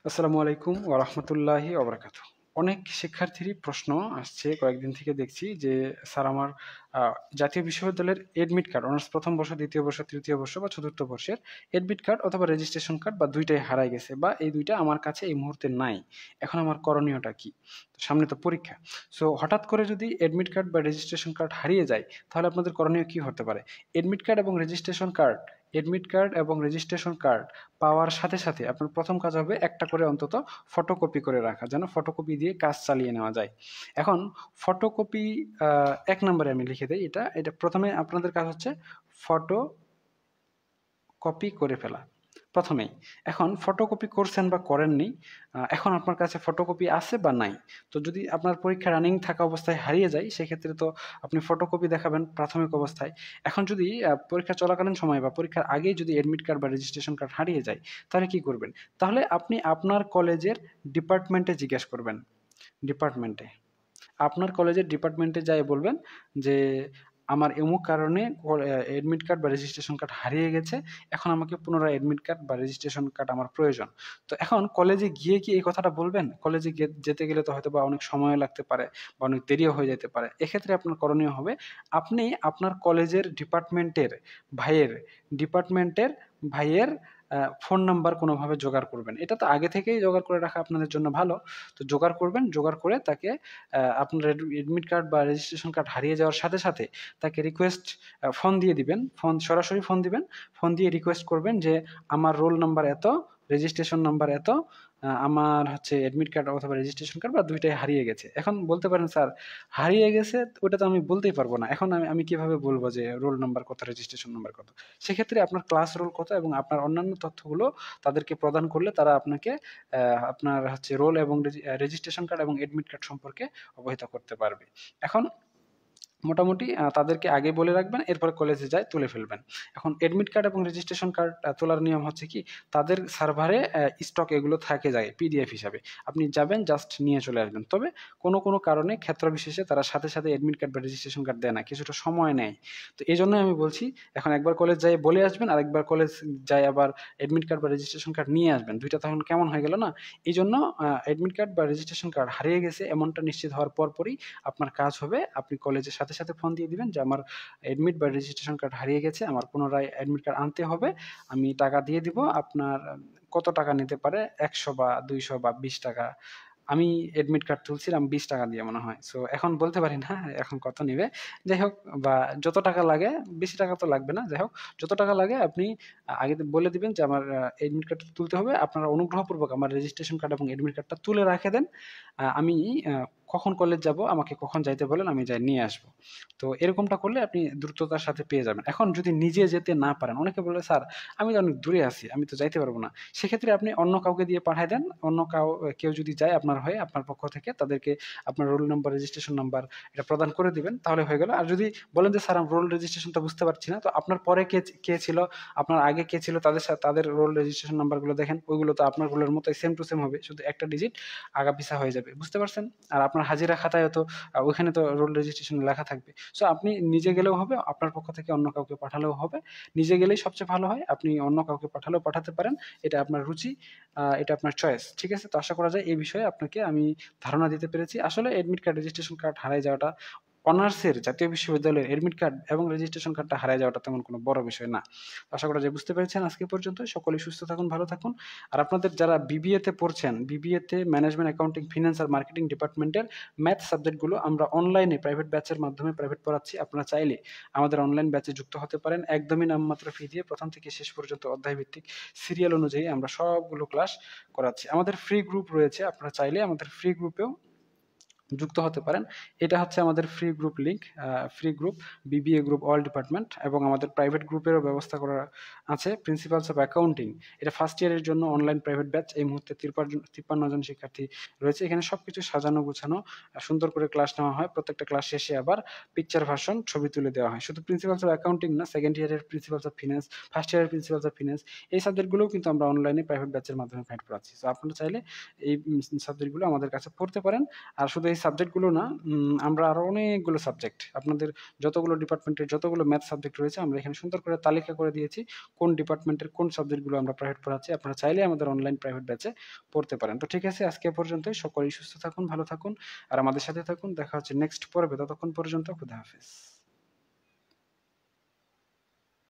আসসালামু আলাইকুম ওয়া রাহমাতুল্লাহি ওয়া বারাকাতুহু। অনেক শিক্ষার্থীরই প্রশ্ন আসছে কয়েকদিন থেকে দেখছি যে, স্যার আমার আ জাতীয় বিশ্ববিদ্যালয়ের এডমিট কার্ড অনার্স ১ম বর্ষ, ২য় বর্ষ, তৃতীয় বর্ষ বা ৪র্থ বর্ষের এডমিট কার্ড অথবা রেজিস্ট্রেশন কার্ড বা ২ টাই হারায় গেছে বা এই ২ টা আমার কাছে এই মুহূর্তে নাই। এখন আমার করণীয়টা কি? সামনে তো পরীক্ষা। সো হঠাৎ করে যদি এডমিট কার্ড বা রেজিস্ট্রেশন কার্ড হারিয়ে যায়, তাহলে আপনাদের করণীয় কি হতে পারে? এডমিট কার্ড এবং রেজিস্ট্রেশন কার্ড এডমিট কার্ড এবং রেজিস্ট্রেশন কার্ড পাওয়ার সাথে, সাথে আপনার ১ম কাজ হবে একটা করে অন্তত ফটোকপি করে রাখা। যেন ফটোকপি দিয়ে কাজ চালিয়ে নেওয়া যায়। এখন ফটোকপি আ ১ নম্বরে আমি লিখে দেই এটা। এটা ১ম এ আপনাদের কাজ হচ্ছে ফটো কপি করে ফেলা। ১ম এই। এখন ফটোকপি করছেন বা করেননি, এখন আপনার কাছে ফটোকপি আছে বা নাই। তো যদি আপনার পরীক্ষা রানিং থাকা অবস্থায় হারিয়ে যায়, সেক্ষেত্রে তো আপনি ফটোকপি দেখাবেন প্রাথমিক অবস্থায়। এখন যদি পরীক্ষা চলাকালীন সময়ে বা পরীক্ষার আগেই যদি এডমিট কার্ড বা রেজিস্ট্রেশন কার্ড হারিয়ে যায়, তাহলে কি করবেন? তাহলে আপনি আপনার কলেজের ডিপার্টমেন্টে জিজ্ঞেস করবেন। ডিপার্টমেন্টে। আপনার কলেজের ডিপার্টমেন্টে যায়ে বলবেন যে, "আমার অমুক কারণে এডমিট কার্ড বা রেজিস্ট্রেশন কার্ড হারিয়ে গেছে। এখন আমাকে পুনরায় এডমিট কার্ড বা রেজিস্ট্রেশন কার্ড আমার প্রয়োজন।" তো এখন কলেজে গিয়ে কি এই কথাটা বলবেন? কলেজে যেতে গেলে তো হয়তোবা অনেক সময়ও লাগতে পারে বা অনেক দেরিও হয়ে যেতে পারে। এক্ষেত্রে আপনার করণীয় হবে, আপনি আপনার কলেজের ভাইয়ের ডিপার্টমেন্টের ভাইয়ের ফোন নাম্বার কোনোভাবে জোগাড় করবেন। এটা তো আগে থেকেই জোগাড় করে রাখা আপনাদের জন্য ভালো। তো জোগাড় করবেন, জোগাড় করে তাকে আপনার এডমিট কার্ড বা রেজিস্ট্রেশন কার্ড হারিয়ে যাওয়ার সাথে, সাথে তাকে রিকোয়েস্ট ফোন দিয়ে দিবেন। সরাসরি ফোন দিবেন। ফোন দিয়ে রিকোয়েস্ট করবেন যে, "আমার রোল নাম্বার এত, রেজিস্ট্রেশন নাম্বার এত, আমার হচ্ছে এডমিট কার্ড অথবা রেজিস্ট্রেশন কার্ড বা ২ টাই হারিয়ে গেছে।" এখন বলতে পারেন, "স্যার হারিয়ে গেছে ওটা তো আমি বলতেই পারব না। এখন আমি কিভাবে বলব যে রোল নাম্বার কত, রেজিস্ট্রেশন নাম্বার কত?" সেক্ষেত্রে আপনার ক্লাস রোল কত এবং আপনার অন্যান্য তথ্যগুলো তাদেরকে প্রদান করলে তারা আপনাকে আপনার হচ্ছে রোল এবং রেজিস্ট্রেশন কার্ড এবং এডমিট কার্ড সম্পর্কে অবহিত করতে পারবে। এখন মোটামুটি তাদেরকে আগে বলে রাখবেন, এরপরে কলেজে যায় তুলে ফেলবেন। এখন এডমিট কার্ড এবং রেজিস্ট্রেশন কার্ড তোলার নিয়ম হচ্ছে কি, তাদের সার্ভারে স্টক এগুলো থাকে যায় পিডিএফ হিসাবে। আপনি যাবেন জাস্ট নিয়ে চলে আসবেন। তবে কোনো কারণে ক্ষেত্র বিশেষে তারা সাথে, সাথে এডমিট কার্ড বা রেজিস্ট্রেশন কার্ড দেয় না। কিছুটা সময় নেয়। তো এজন্যই আমি বলছি, এখন একবার কলেজ যেয়ে বলে আসবেন, আরেকবার কলেজ যায়ে আবার এডমিট কার্ড বা রেজিস্ট্রেশন কার্ড নিয়ে আসবেন। ২ টা তখন কেমন হয়ে গেল না? এজন্য এডমিট কার্ড বা রেজিস্ট্রেশন কার্ড হারিয়ে গেছে এমনটা নিশ্চিত হওয়ার পরপরই আপনার কাজ হবে, আপনি কলেজের সাথে, সাথে ফোন দিয়ে দিবেন যে, "আমার এডমিট বা রেজিস্ট্রেশন কার্ড হারিয়ে গেছে। আমার পুনরায় এডমিট কার্ড আনতে হবে। আমি টাকা দিয়ে দিব। আপনার কত টাকা নিতে পারে? ১০০ বা ২০০ বা ৳২০। আমি এডমিট কার্ড তুলছিলাম ৳২০ দিয়ে মনে হয়। সো এখন বলতে পারি না এখন কত নিবে। যাই হোক, বা যত টাকা লাগে, বেশি টাকা তো লাগবে না। যাই হোক, যত টাকা লাগে আপনি আগে বলে দিবেন যে, "আমার এডমিট কার্ডটা তুলতে হবে। আপনারা অনুগ্রহপূর্বক আমার রেজিস্ট্রেশন কার্ড এবং এডমিট কার্ডটা তুলে রেখে দেন। আমি আ কখন কলেজ যাবো, আমাকে কখন যাইতে বলেন, আমি যাই নিয়ে আসবো।" তো এরকমটা করলে আপনি দ্রুততার সাথে পেয়ে যাবেন। এখন যদি নিজে যেতে না পারেন, অনেকে বলে, "স্যার আমি তো অনেক দূরে আছি। আমি তো যাইতে পারব না।" সেক্ষেত্রে আপনি অন্য কাউকে দিয়ে পাঠায় দেন। অন্য কেউ যদি যায় আপনার হয়ে, আপনার পক্ষ থেকে তাদেরকে আপনার রোল নাম্বার, রেজিস্ট্রেশন নাম্বার এটা প্রদান করে দিবেন। তাহলে হয়ে গেল। আর যদি বলেন যে, "স্যার আমি রোল রেজিস্ট্রেশনটা বুঝতে পারছি না।" তো আপনার পরে কে ছিল, আপনার আগে কে ছিল তাদের রোল রেজিস্ট্রেশন নাম্বারগুলো দেখেন। ওইগুলো তো আপনার রোলের মতোই সেম টু সেম হবে। শুধু একটা ডিজিট আগাপিছা হয়ে যাবে। বুঝতে পারছেন? আর আপনার হাজিরা খাতায়ও তো ওইখানে তো রোল রেজিস্ট্রেশন লেখা থাকবে। সো আপনি নিজে গেলেও হবে, আপনার পক্ষ থেকে অন্য কাউকে পাঠালেও হবে। নিজে গেলেই সবচেয়ে ভালো হয়। আপনি অন্য কাউকে পাঠালেও পাঠাতে পারেন। এটা আপনার রুচি, এটা আপনার চয়েস। ঠিক আছে? তো আশা করা যায় এই বিষয়ে আপনাকে আমি ধারণা দিতে পেরেছি। আসলে এডমিট কার্ড, রেজিস্ট্রেশন কার্ড হারায় যাওয়াটা অনার্সের জাতীয় বিশ্ববিদ্যালয়ের এডমিট কার্ড এবং রেজিস্ট্রেশন কার্ডটা হারায় যাওয়াটা তেমন কোনো বড় বিষয় না। তো আশা করা যায় বুঝতে পেরেছেন আজকে পর্যন্ত। সকলেই সুস্থ থাকুন, ভালো থাকুন। আর আপনাদের যারা বিবিএ তে পড়ছেন, বিবিএ তে ম্যানেজমেন্ট, অ্যাকাউন্টিং, ফিন্যান্স আর মার্কেটিং ডিপার্টমেন্টের ম্যাথ সাবজেক্টগুলো আমরা অনলাইনে প্রাইভেট ব্যাচের মাধ্যমে প্রাইভেট পড়াচ্ছি। আপনারা চাইলে আমাদের অনলাইন ব্যাচে যুক্ত হতে পারেন। একদমই নামমাত্র ফি দিয়ে ১ম থেকে শেষ পর্যন্ত অধ্যায়ভিত্তিক সিরিয়াল অনুযায়ী আমরা সবগুলো ক্লাস করাচ্ছি। আমাদের ফ্রি গ্রুপ রয়েছে। আপনারা চাইলে আমাদের ফ্রি গ্রুপেও যুক্ত হতে পারেন। এটা হচ্ছে আমাদের free group link, free group, BBA group all department, এবং আমাদের প্রাইভেট গ্রুপেরও ব্যবস্থা করা আছে। প্রিন্সিপালস অফ অ্যাকাউন্টিং, এটা ফার্স্ট ইয়ারের জন্য অনলাইন প্রাইভেট ব্যাচ। এই মুহূর্তে ৫৩ জন শিক্ষার্থী রয়েছে। এখানে সবকিছু সাজানো গুছানো, সুন্দর করে ক্লাস নেওয়া হয়। প্রত্যেকটা ক্লাস শেষে আবার পিকচার ভার্সন ছবি তুলে দেওয়া হয়। শুধু প্রিন্সিপালস অফ অ্যাকাউন্টিং না, সেকেন্ড ইয়ারের প্রিন্সিপালস অফ ফিন্যান্স, ফার্স্ট ইয়ারের প্রিন্সিপালস অফ ফিন্যান্স, এই সাবজেক্টগুলোও কিন্তু আমরা অনলাইনে প্রাইভেট ব্যাচের মাধ্যমে গাইড পড়াচ্ছি। সো আপনারা চাইলে এই সাবজেক্টগুলো আমাদের কাছে পড়তে পারেন। আর শুধু এই সাবজেক্টগুলো না, আমরা আরো অনেকগুলো সাবজেক্ট, আপনাদের যতগুলো ডিপার্টমেন্টের যতগুলো ম্যাথ সাবজেক্ট রয়েছে আমরা এখানে সুন্দর করে তালিকা করে দিয়েছি কোন ডিপার্টমেন্টের কোন সাবজেক্টগুলো আমরা প্রাইভেট পড়াচ্ছি। আপনারা চাইলে আমাদের অনলাইন প্রাইভেট ব্যাচে পড়তে পারেন। তো ঠিক আছে, আজকে এ পর্যন্তই। সকলেই সুস্থ থাকুন, ভালো থাকুন আর আমাদের সাথে থাকুন। দেখা হচ্ছে নেক্সট পর্বে। ততক্ষণ পর্যন্ত খুদা হাফেজ।